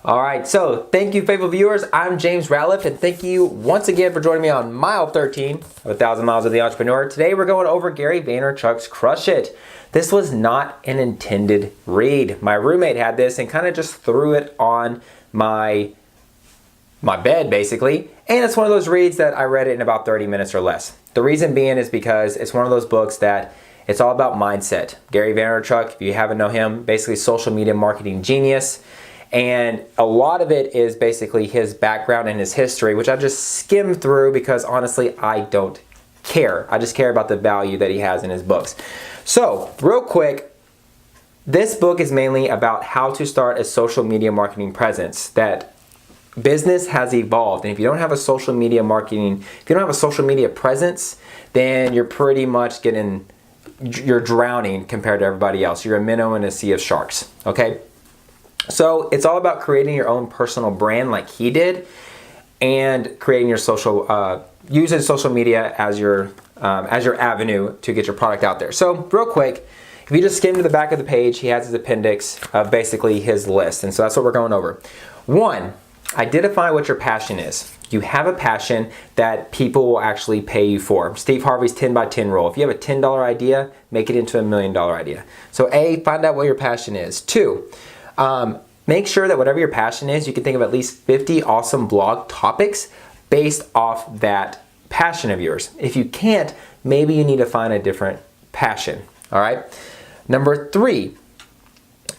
All right, so thank you, faithful viewers. I'm James Ratliff, and thank you once again for joining me on mile 13 of 1,000 Miles of the Entrepreneur. Today, we're going over Gary Vaynerchuk's Crush It. This was not an intended read. My roommate had this and kind of just threw it on my bed, basically. And it's one of those reads that I read it in about 30 minutes or less. The reason being is because it's one of those books that it's all about mindset. Gary Vaynerchuk, if you haven't know him, basically social media marketing genius. And a lot of it is basically his background and his history, which I just skimmed through because honestly, I don't care. I just care about the value that he has in his books. So, real quick, this book is mainly about how to start a social media marketing presence. That business has evolved, and if you don't have a social media marketing, if you don't have a social media presence, then you're pretty much you're drowning compared to everybody else. You're a minnow in a sea of sharks, okay? So it's all about creating your own personal brand like he did, and creating your using social media as your avenue to get your product out there. So real quick, if you just skim to the back of the page, he has his appendix of basically his list. And so that's what we're going over. 1, identify what your passion is. You have a passion that people will actually pay you for. Steve Harvey's 10 by 10 rule. If you have a $10 idea, make it into $1 million idea. So A, find out what your passion is. 2, make sure that whatever your passion is, you can think of at least 50 awesome blog topics based off that passion of yours. If you can't, maybe you need to find a different passion, all right? Number 3,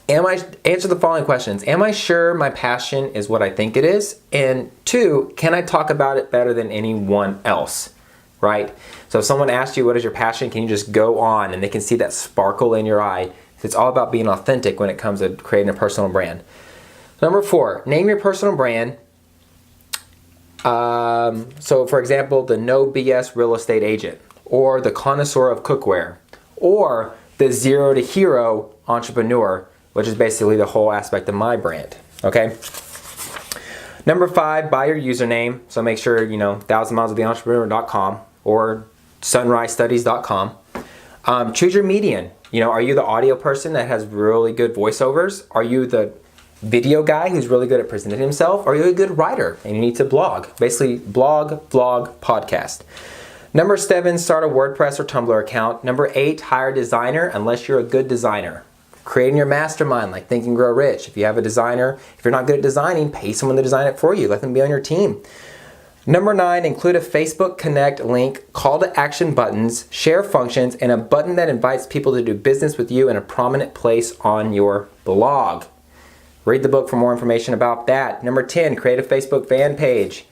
answer the following questions. Am I sure my passion is what I think it is? And 2, can I talk about it better than anyone else, right? So if someone asks you what is your passion, can you just go on and they can see that sparkle in your eye? It's all about being authentic when it comes to creating a personal brand. Number 4, name your personal brand. So for example, the No BS Real Estate Agent, or the Connoisseur of Cookware, or the Zero to Hero Entrepreneur, which is basically the whole aspect of my brand, okay? Number 5, buy your username. So make sure, 1000milesoftheentrepreneur.com or sunrisestudies.com. Choose your medium. Are you the audio person that has really good voiceovers? Are you the video guy who's really good at presenting himself? Are you a good writer and you need to blog? Basically, blog, vlog, podcast. Number 7, start a WordPress or Tumblr account. Number 8, hire a designer unless you're a good designer. Creating your mastermind like Think and Grow Rich. If you have a designer, if you're not good at designing, pay someone to design it for you. Let them be on your team. Number 9, include a Facebook Connect link, call to action buttons, share functions, and a button that invites people to do business with you in a prominent place on your blog. Read the book for more information about that. Number 10, create a Facebook fan page.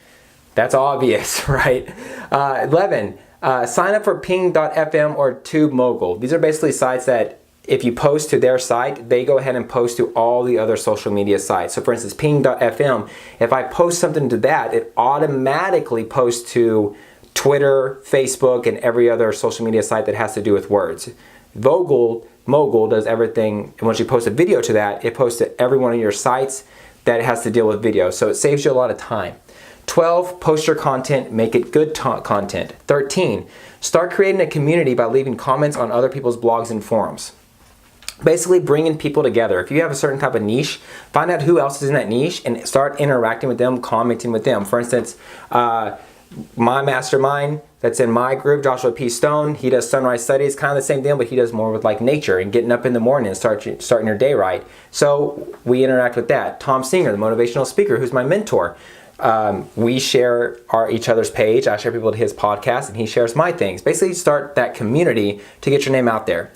That's obvious, right? 11, sign up for Ping.fm or TubeMogul. These are basically sites that if you post to their site, they go ahead and post to all the other social media sites. So for instance, Ping.fm, if I post something to that, it automatically posts to Twitter, Facebook, and every other social media site that has to do with words. Mogul does everything, and once you post a video to that, it posts to every one of your sites that has to deal with video. So it saves you a lot of time. 12, post your content, make it good content. 13, start creating a community by leaving comments on other people's blogs and forums. Basically bringing people together. If you have a certain type of niche, find out who else is in that niche and start interacting with them, commenting with them. For instance, my mastermind that's in my group, Joshua P. Stone, he does Sunrise Studies, kind of the same thing, but he does more with like nature and getting up in the morning and starting your day right. So we interact with that. Tom Singer, the motivational speaker, who's my mentor. We share each other's page. I share people to his podcast and he shares my things. Basically start that community to get your name out there.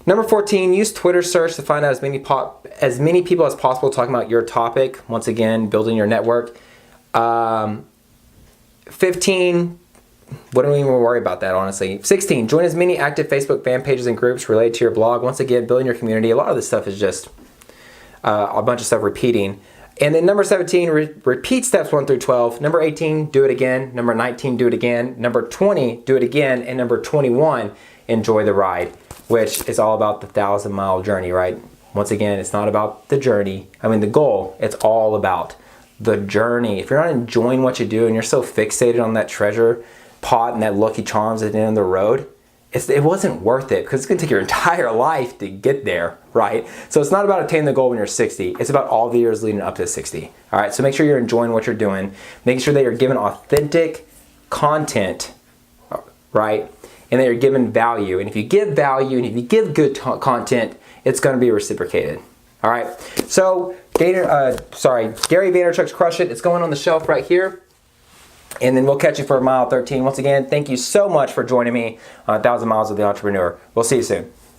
Number 14, use Twitter search to find out as many people as possible talking about your topic. Once again, building your network. 15, wouldn't even worry about that, honestly. 16, join as many active Facebook fan pages and groups related to your blog. Once again, building your community. A lot of this stuff is just a bunch of stuff repeating. And then number 17, repeat steps 1 through 12. Number 18, do it again. Number 19, do it again. Number 20, do it again. And number 21, enjoy the ride, which is all about the 1,000-mile journey, right? Once again, it's not about the journey. The goal, it's all about the journey. If you're not enjoying what you do and you're so fixated on that treasure pot and that Lucky Charms at the end of the road, it wasn't worth it because it's going to take your entire life to get there, right? So it's not about attaining the goal when you're 60. It's about all the years leading up to 60. All right, so make sure you're enjoying what you're doing. Make sure that you're giving authentic content, right? And that you're giving value. And if you give value and if you give good content, it's going to be reciprocated. All right, so Gary Vaynerchuk's Crush It. It's going on the shelf right here. And then we'll catch you for mile 13. Once again, thank you so much for joining me on 1,000 Miles with the Entrepreneur. We'll see you soon.